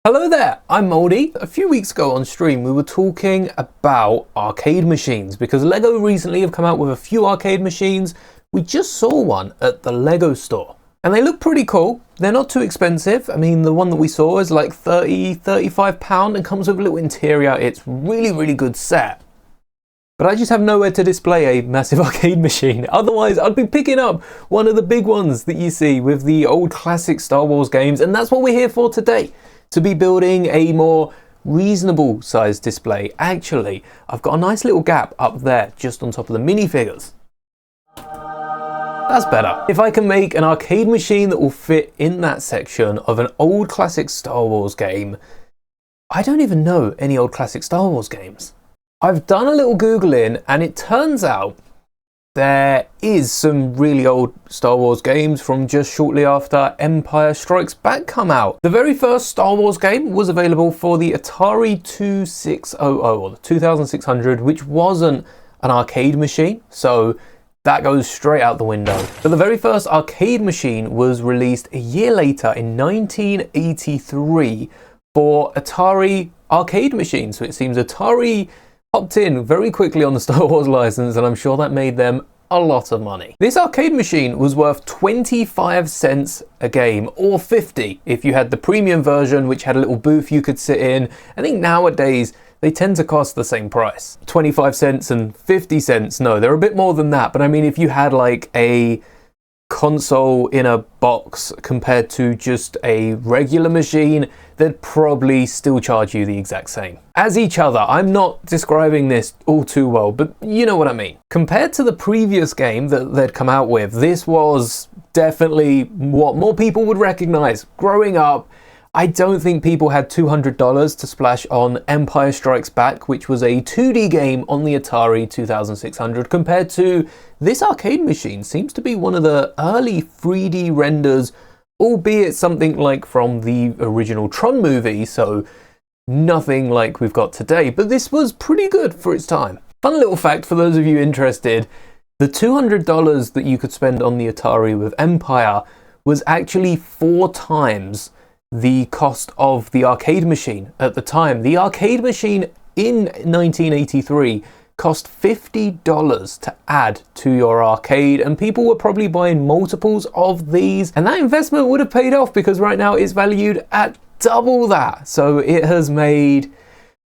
Hello there, I'm Mouldie. A few weeks ago on stream we were talking about arcade machines because LEGO recently have come out with a few arcade machines. We just saw one at the LEGO store and they look pretty cool. They're not too expensive. I mean, the one that we saw is like £35 and comes with a little interior. It's really good set. But I just have nowhere to display a massive arcade machine. Otherwise, I'd be picking up one of the big ones that you see with the old classic Star Wars games, and that's what we're here for today. To be building a more reasonable sized display. Actually, I've got a nice little gap up there just on top of the minifigures. That's better. If I can make an arcade machine that will fit in that section of an old classic Star Wars game, I don't even know any old classic Star Wars games. I've done a little Googling and it turns out there is some really old Star Wars games from just shortly after Empire Strikes Back come out. The very first Star Wars game was available for the Atari 2600 or the 2600, which wasn't an arcade machine, so that goes straight out the window. But the very first arcade machine was released a year later in 1983 for Atari arcade machines. So it seems Atari hopped in very quickly on the Star Wars license, and I'm sure that made them a lot of money. This arcade machine was worth 25 cents a game, or 50 if you had the premium version, which had a little booth you could sit in. I think nowadays they tend to cost the same price. 25 cents and 50 cents, no, they're a bit more than that. But I mean, if you had like a console in a box compared to just a regular machine, they'd probably still charge you the exact same as each other. I'm not describing this all too well, but you know what I mean. Compared to the previous game that they'd come out with, this was definitely what more people would recognize. Growing up, I don't think people had $200 to splash on Empire Strikes Back, which was a 2D game on the Atari 2600, compared to this arcade machine. Seems to be one of the early 3D renders, albeit something like from the original Tron movie, so nothing like we've got today, but this was pretty good for its time. Fun little fact for those of you interested, the $200 that you could spend on the Atari with Empire was actually 4 times the cost of the arcade machine at the time. The arcade machine in 1983 cost $50 to add to your arcade, and people were probably buying multiples of these, and that investment would have paid off because right now it's valued at double that. So it has made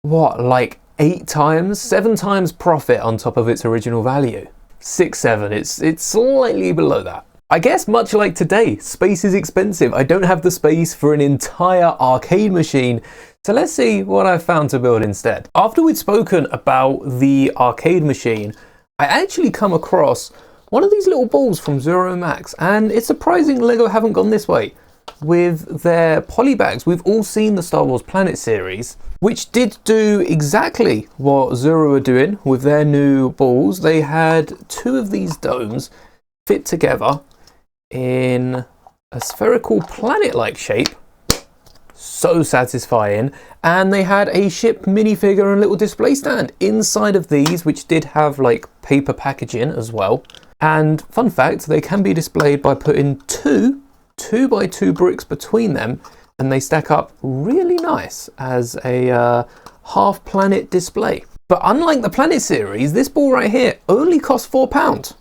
what, like 7 times profit on top of its original value. 6, 7, it's slightly below that. I guess much like today, space is expensive. I don't have the space for an entire arcade machine, so let's see what I found to build instead. After we'd spoken about the arcade machine, I actually come across one of these little balls from Zero Max, and it's surprising LEGO haven't gone this way with their polybags. We've all seen the Star Wars Planet series, which did do exactly what Zero are doing with their new balls. They had 2 of these domes fit together in a spherical planet-like shape. So satisfying. And they had a ship minifigure and little display stand inside of these, which did have like paper packaging as well. And fun fact, they can be displayed by putting 2 2x2 bricks between them, and they stack up really nice as a half planet display. But unlike the Planet series, this ball right here only costs £4.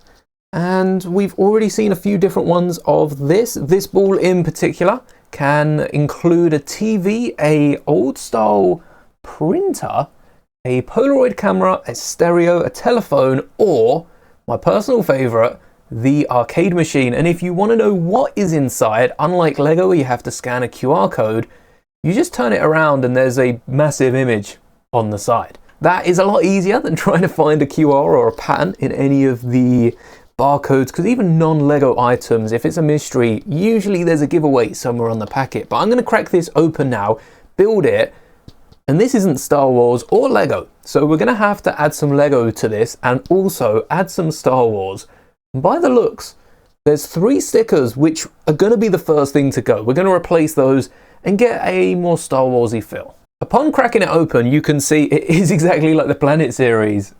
And we've already seen a few different ones of this. This ball in particular can include a TV, a old style printer, a Polaroid camera, a stereo, a telephone, or my personal favorite, the arcade machine. And if you want to know what is inside, unlike LEGO where you have to scan a QR code, you just turn it around and there's a massive image on the side. That is a lot easier than trying to find a QR or a pattern in any of the barcodes, because even non-LEGO items, if it's a mystery, usually there's a giveaway somewhere on the packet. But I'm going to crack this open now, build it, and this isn't Star Wars or LEGO, so we're going to have to add some LEGO to this and also add some Star Wars. And by the looks, there's 3 stickers which are going to be the first thing to go. We're going to replace those and get a more Star Warsy feel. Upon cracking it open, you can see it is exactly like the Planet series.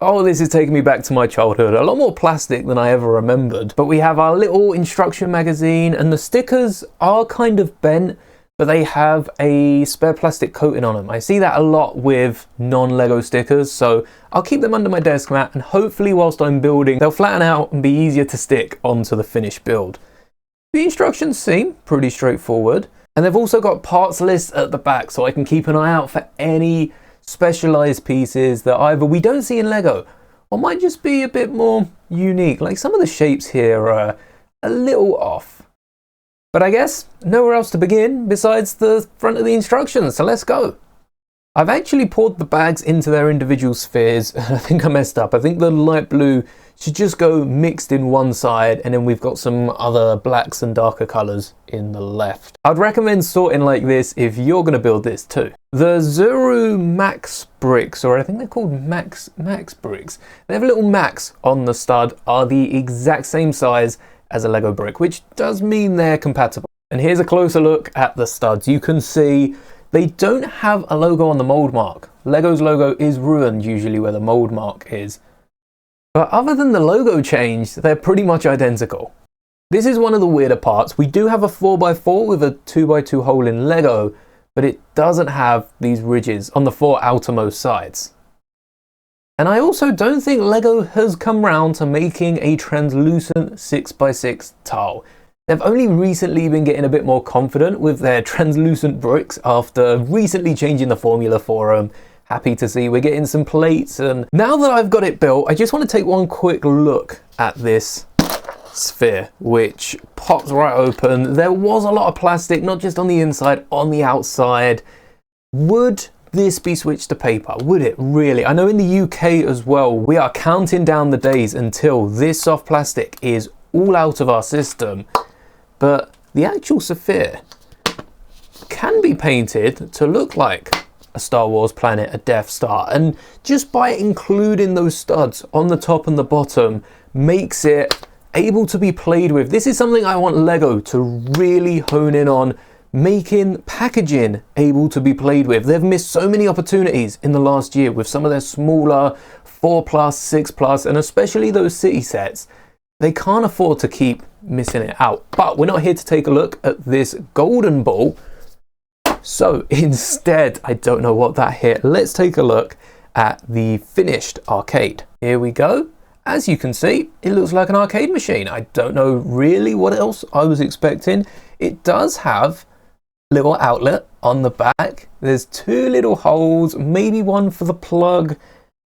Oh, this is taking me back to my childhood. A lot more plastic than I ever remembered. But we have our little instruction magazine, and the stickers are kind of bent. but they have a spare plastic coating on them. I see that a lot with non-Lego stickers, so I'll keep them under my desk mat, and hopefully whilst I'm building, they'll flatten out and be easier to stick onto the finished build. The instructions seem pretty straightforward, and they've also got parts lists at the back, so I can keep an eye out for any specialized pieces that either we don't see in Lego or might just be a bit more unique. Like some of the shapes here are a little off. But I guess nowhere else to begin besides the front of the instructions, so let's go. I've actually poured the bags into their individual spheres, and I think I messed up. I think the light blue should just go mixed in one side, and then we've got some other blacks and darker colors in the left. I'd recommend sorting like this if you're going to build this too. The Zuru Max bricks, or I think they're called Max bricks, they have a little Max on the stud, are the exact same size as a Lego brick, which does mean they're compatible. And here's a closer look at the studs. You can see they don't have a logo on the mold mark. Lego's logo is ruined usually where the mold mark is. But other than the logo change, they're pretty much identical. This is one of the weirder parts. We do have a 4x4 with a 2x2 hole in Lego, but it doesn't have these ridges on the four outermost sides. And I also don't think Lego has come round to making a translucent 6x6 tile. They've only recently been getting a bit more confident with their translucent bricks after recently changing the formula for them. Happy to see we're getting some plates, and now that I've got it built, I just want to take one quick look at this sphere, which pops right open. There was a lot of plastic, not just on the inside, on the outside. Would this be switched to paper? Would it really? I know in the UK as well, we are counting down the days until this soft plastic is all out of our system. But the actual sphere can be painted to look like a Star Wars planet, a Death Star, and just by including those studs on the top and the bottom makes it able to be played with. This is something I want Lego to really hone in on, making packaging able to be played with. They've missed so many opportunities in the last year with some of their smaller 4+, 6+, and especially those city sets. They can't afford to keep missing it out. But we're not here to take a look at this golden ball. So instead, I don't know what that hit. Let's take a look at the finished arcade. Here we go. As you can see, it looks like an arcade machine. I don't know really what else I was expecting. It does have a little outlet on the back. There's two little holes, maybe one for the plug.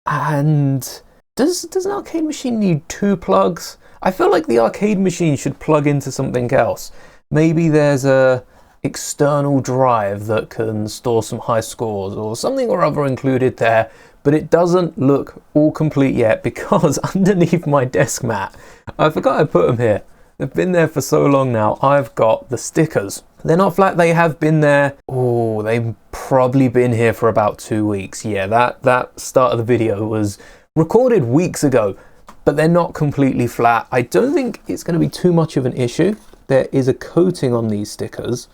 And does an arcade machine need two plugs? I feel like the arcade machine should plug into something else. Maybe there's a external drive that can store some high scores or something or other included there, but it doesn't look all complete yet because underneath my desk mat, I forgot I put them here. They've been there for so long now. I've got the stickers. They're not flat, they have been there. Oh, they've probably been here for about 2 weeks. Yeah, that start of the video was recorded weeks ago, but they're not completely flat. I don't think it's going to be too much of an issue. There is a coating on these stickers,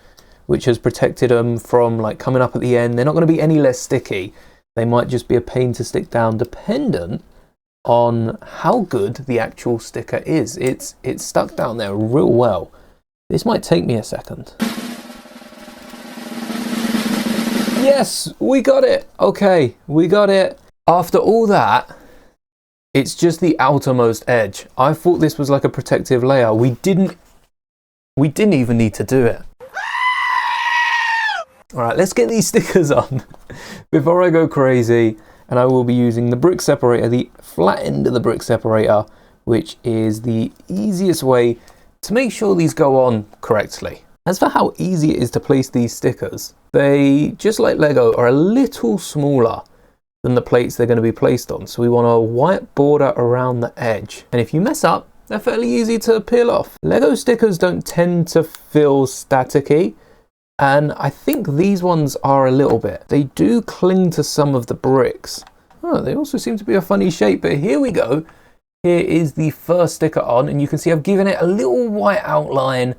which has protected them from like coming up at the end. They're not going to be any less sticky. They might just be a pain to stick down dependent on how good the actual sticker is. It's stuck down there real well. This might take me a second. Yes, we got it. Okay, we got it. After all that, it's just the outermost edge. I thought this was like a protective layer. We didn't even need to do it. All right, let's get these stickers on before I go crazy. And I will be using the brick separator, the flat end of the brick separator, which is the easiest way to make sure these go on correctly. As for how easy it is to place these stickers, they, just like Lego, are a little smaller than the plates they're going to be placed on. So we want a white border around the edge. And if you mess up, they're fairly easy to peel off. Lego stickers don't tend to feel staticky, and I think these ones are a little bit. They do cling to some of the bricks. Oh, they also seem to be a funny shape, but here we go. Here is the first sticker on, and you can see I've given it a little white outline.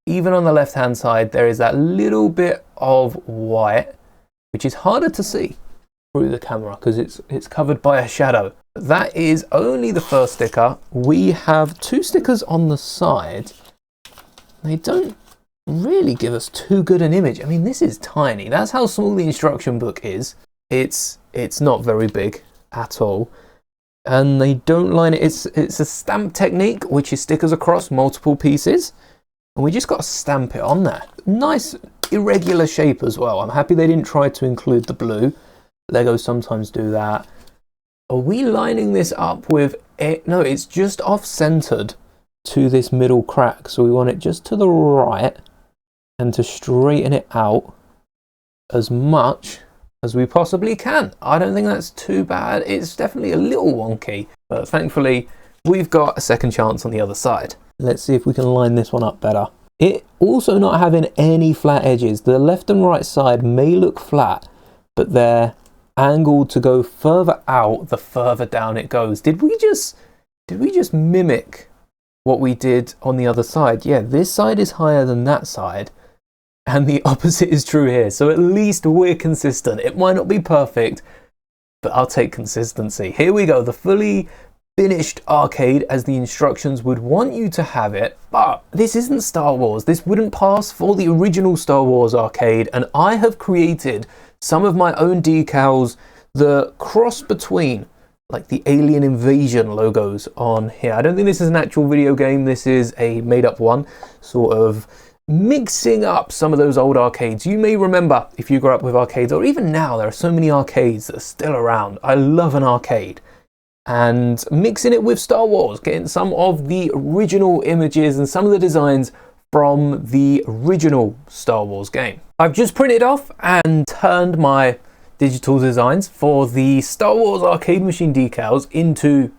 Even on the left-hand side, there is that little bit of white, which is harder to see through the camera because it's covered by a shadow. That is only the first sticker. We have two stickers on the side. They don't really give us too good an image. I mean, this is tiny. That's how small the instruction book is. It's not very big at all. And they don't line it. It's a stamp technique, which is stickers across multiple pieces. And we just got to stamp it on there. Nice irregular shape as well. I'm happy they didn't try to include the blue. Lego sometimes do that. Are we lining this up with it? No, it's just off-centered to this middle crack. So we want it just to the right and to straighten it out as much as we possibly can. I don't think that's too bad. It's definitely a little wonky, but thankfully we've got a second chance on the other side. Let's see if we can line this one up better. It also not having any flat edges. The left and right side may look flat, but they're angled to go further out the further down it goes. Did we just mimic what we did on the other side? Yeah, this side is higher than that side, and the opposite is true here. So at least we're consistent. It might not be perfect, but I'll take consistency. Here we go, the fully finished arcade as the instructions would want you to have it. But this isn't Star Wars. This wouldn't pass for the original Star Wars arcade, and I have created some of my own decals that cross between like the Alien Invasion logos on here. I don't think this is an actual video game. This is a made-up one, sort of mixing up some of those old arcades you may remember if you grew up with arcades, or even now there are so many arcades that are still around. I love an arcade, and mixing it with Star Wars, getting some of the original images and some of the designs from the original Star Wars game. I've just printed off and turned my digital designs for the Star Wars arcade machine decals into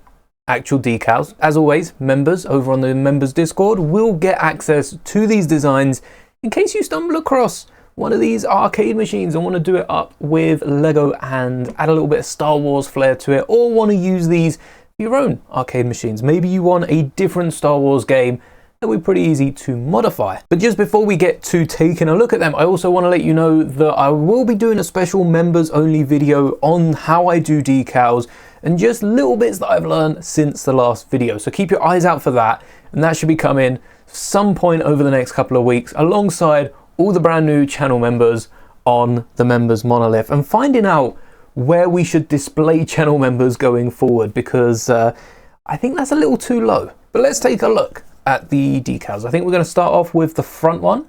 actual decals. As always, members over on the members Discord will get access to these designs in case you stumble across one of these arcade machines and want to do it up with Lego and add a little bit of Star Wars flair to it, or want to use these for your own arcade machines. Maybe you want a different Star Wars game. That would be pretty easy to modify. But just before we get to taking a look at them, I also want to let you know that I will be doing a special members only video on how I do decals and just little bits that I've learned since the last video. So keep your eyes out for that, and that should be coming some point over the next couple of weeks alongside all the brand new channel members on the members monolith, and finding out where we should display channel members going forward, because I think that's a little too low. But let's take a look at the decals. I think we're going to start off with the front one.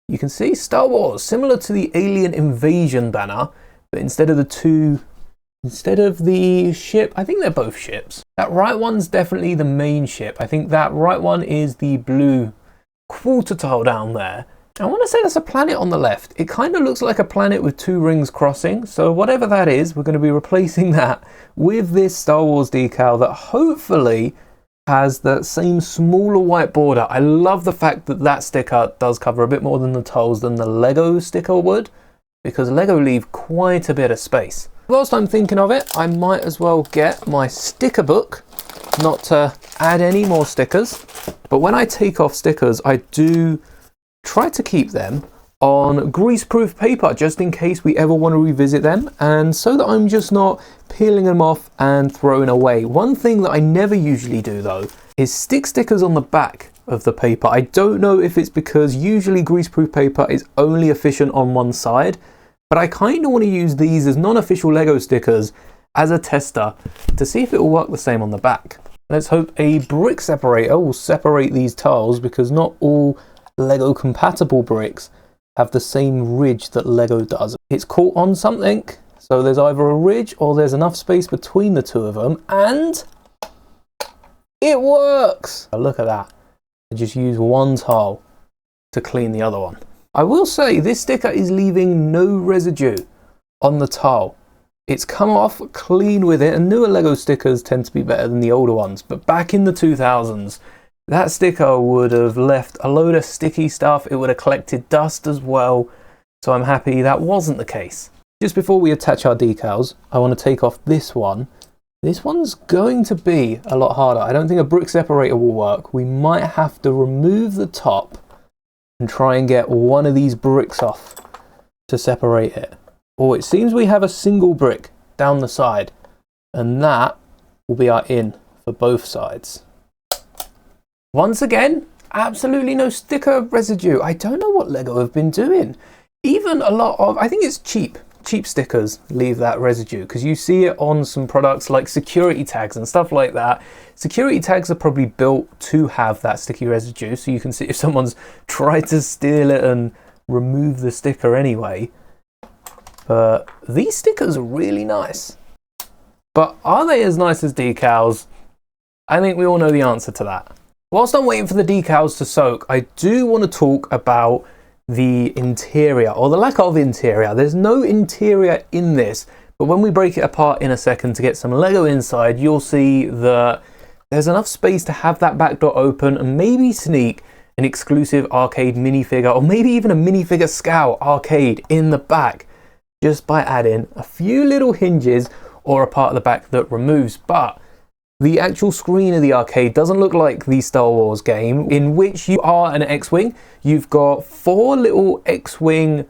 You can see Star Wars, similar to the Alien Invasion banner, but instead of the ship, I think they're both ships. That right one's definitely the main ship. I think that right one is the blue quarter tile down there. I want to say that's a planet on the left. It kind of looks like a planet with two rings crossing. So whatever that is, we're going to be replacing that with this Star Wars decal that hopefully has that same smaller white border. I love the fact that that sticker does cover a bit more than the tiles than the Lego sticker would, because Lego leave quite a bit of space. Whilst I'm thinking of it, I might as well get my sticker book, not to add any more stickers, but when I take off stickers, I do try to keep them on greaseproof paper, just in case we ever want to revisit them, and so that I'm just not peeling them off and throwing away. One thing that I never usually do though is stick stickers on the back of the paper. I don't know if it's because usually greaseproof paper is only efficient on one side, but I kind of want to use these as non-official Lego stickers as a tester to see if it will work the same on the back. Let's hope a brick separator will separate these tiles, because not all Lego compatible bricks have the same ridge that Lego does. It's caught on something, so there's either a ridge or there's enough space between the two of them, and it works! Look at that. I just use one tile to clean the other one. I will say this sticker is leaving no residue on the tile. It's come off clean with it, and newer Lego stickers tend to be better than the older ones, but back in the 2000s, that sticker would have left a load of sticky stuff. It would have collected dust as well. So I'm happy that wasn't the case. Just before we attach our decals, I want to take off this one. This one's going to be a lot harder. I don't think a brick separator will work. We might have to remove the top and try and get one of these bricks off to separate it. Oh, it seems we have a single brick down the side, and that will be our in for both sides. Once again, absolutely no sticker residue. I don't know what Lego have been doing. Even a lot of, I think it's cheap stickers leave that residue, because you see it on some products like security tags and stuff like that. Security tags are probably built to have that sticky residue, so you can see if someone's tried to steal it and remove the sticker anyway. But these stickers are really nice. But are they as nice as decals? I think we all know the answer to that. Whilst I'm waiting for the decals to soak, I do want to talk about the interior, or the lack of interior. There's no interior in this, but when we break it apart in a second to get some Lego inside, you'll see that there's enough space to have that back door open and maybe sneak an exclusive arcade minifigure, or maybe even a minifigure scale arcade in the back, just by adding a few little hinges or a part of the back that removes. But the actual screen of the arcade doesn't look like the Star Wars game, in which you are an X-Wing. You've got 4 little X-Wing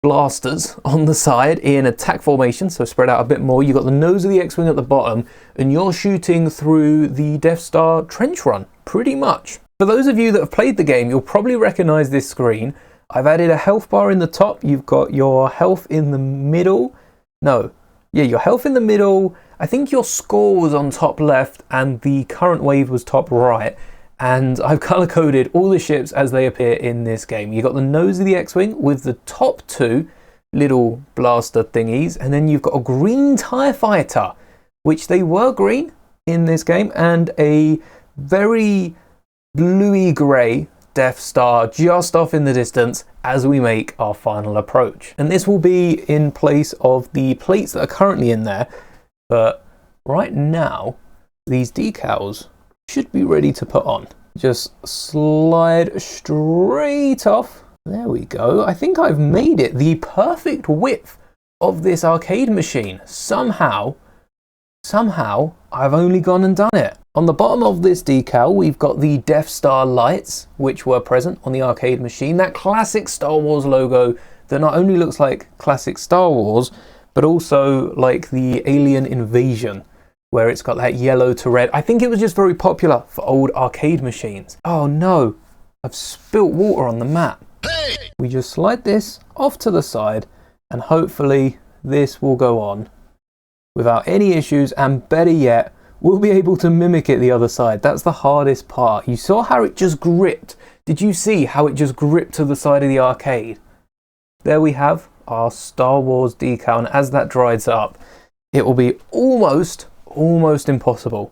blasters on the side in attack formation, so spread out a bit more. You've got the nose of the X-Wing at the bottom, and you're shooting through the Death Star trench run, pretty much. For those of you that have played the game, you'll probably recognize this screen. I've added a health bar in the top. You've got your health in the middle. No, yeah, your health in the middle. I think your score was on top left and the current wave was top right. And I've color coded all the ships as they appear in this game. You've got the nose of the X-Wing with the top 2 little blaster thingies. And then you've got a green TIE fighter, which they were green in this game, and a very bluey grey Death Star just off in the distance as we make our final approach. And this will be in place of the plates that are currently in there. But right now, these decals should be ready to put on. Just slide straight off. There we go. I think I've made it the perfect width of this arcade machine. Somehow, I've only gone and done it. On the bottom of this decal, we've got the Death Star lights, which were present on the arcade machine. That classic Star Wars logo that not only looks like classic Star Wars, but also like the Alien Invasion, where it's got that yellow to red. I think it was just very popular for old arcade machines. Oh no, I've spilt water on the mat. Hey! We just slide this off to the side, and hopefully this will go on without any issues, and better yet, we'll be able to mimic it the other side. That's the hardest part. You saw how it just gripped. Did you see how it just gripped to the side of the arcade? There we have our Star Wars decal, and as that dries up, it will be almost impossible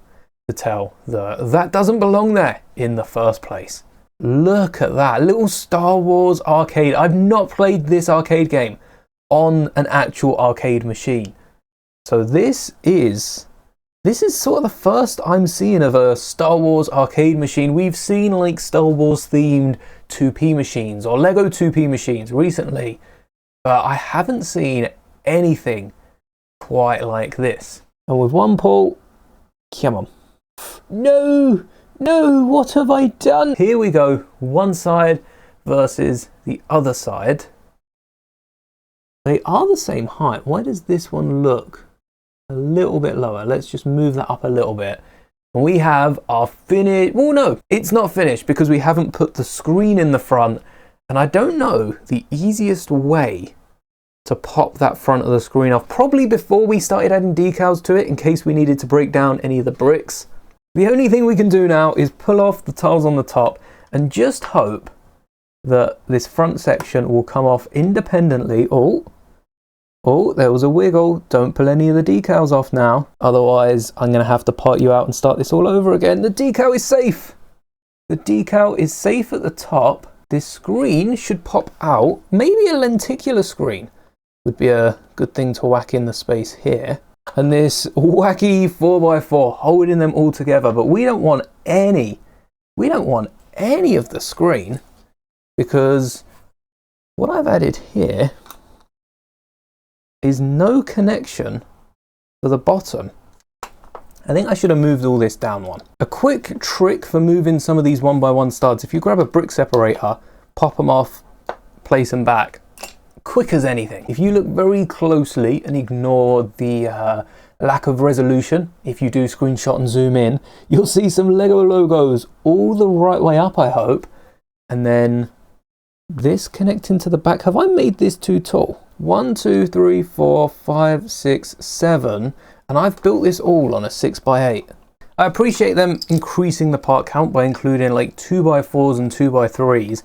to tell that that doesn't belong there in the first place. Look at that little Star Wars arcade. I've not played this arcade game on an actual arcade machine. So this is sort of the first I'm seeing of a Star Wars arcade machine. We've seen like Star Wars themed 2P machines or Lego 2P machines recently, but I haven't seen anything quite like this. And with one pull, come on. No, what have I done? Here we go, one side versus the other side. They are the same height. Why does this one look a little bit lower? Let's just move that up a little bit. And we have our finished. Well, no, it's not finished because we haven't put the screen in the front. And I don't know the easiest way to pop that front of the screen off. Probably before we started adding decals to it in case we needed to break down any of the bricks. The only thing we can do now is pull off the tiles on the top and just hope that this front section will come off independently. Oh, there was a wiggle. Don't pull any of the decals off now. Otherwise, I'm going to have to part you out and start this all over again. The decal is safe. The decal is safe at the top. This screen should pop out. Maybe a lenticular screen would be a good thing to whack in the space here. And this wacky 4x4 holding them all together. But we don't want any of the screen, because what I've added here is no connection to the bottom. I think I should have moved all this down one. A quick trick for moving some of these 1x1 studs: if you grab a brick separator, pop them off, place them back, quick as anything. If you look very closely and ignore the lack of resolution. If you do screenshot and zoom in, you'll see some Lego logos all the right way up, I hope. And then this connecting to the back. Have I made this too tall? 1, 2, 3, 4, 5, 6, 7. And I've built this all on a 6x8. I appreciate them increasing the part count by including like 2x4s and 2x3s.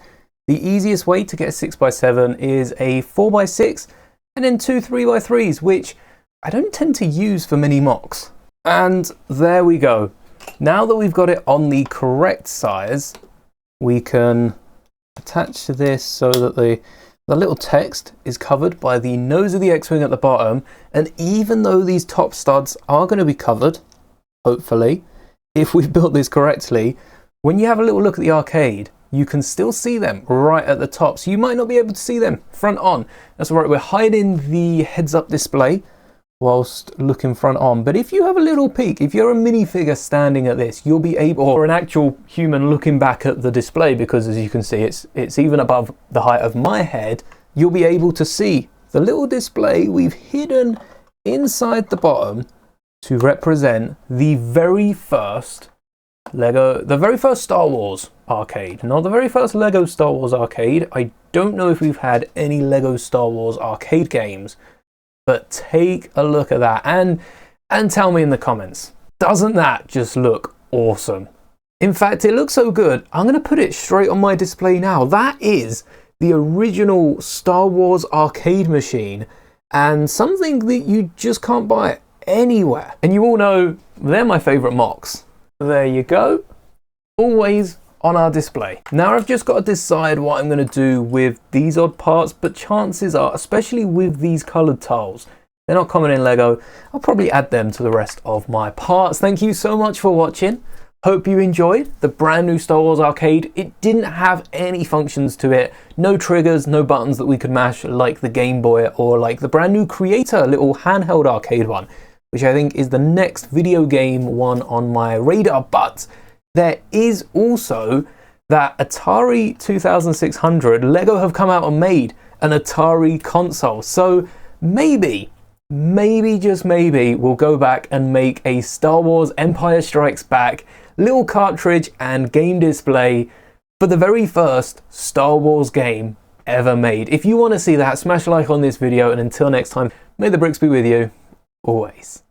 The easiest way to get a 6x7 is a 4x6 and then 2 3x3s, which I don't tend to use for many mocks. And there we go. Now that we've got it on the correct size, we can attach to this so that the little text is covered by the nose of the X-Wing at the bottom. And even though these top studs are going to be covered, hopefully, if we've built this correctly, when you have a little look at the arcade, you can still see them right at the top. So you might not be able to see them front on. That's all right, we're hiding the heads-up display whilst looking front on. But if you have a little peek, if you're a minifigure standing at this, you'll be able, or an actual human looking back at the display, because as you can see, it's even above the height of my head, you'll be able to see the little display we've hidden inside the bottom to represent the very first Star Wars arcade. Not the very first Lego Star Wars arcade. I don't know if we've had any Lego Star Wars arcade games, but take a look at that and tell me in the comments, doesn't that just look awesome? In fact, it looks so good, I'm going to put it straight on my display now. That is the original Star Wars arcade machine, and something that you just can't buy anywhere. And you all know they're my favorite mocks. There you go, always on our display. Now I've just got to decide what I'm going to do with these odd parts, but chances are, especially with these colored tiles, they're not common in Lego, I'll probably add them to the rest of my parts. Thank you so much for watching. Hope you enjoyed the brand new Star Wars arcade. It didn't have any functions to it, no triggers, no buttons that we could mash like the Game Boy or like the brand new Creator little handheld arcade one, which I think is the next video game one on my radar. But there is also that Atari 2600. Lego have come out and made an Atari console. So maybe, just maybe, we'll go back and make a Star Wars Empire Strikes Back little cartridge and game display for the very first Star Wars game ever made. If you want to see that, smash a like on this video, and until next time, may the bricks be with you, always.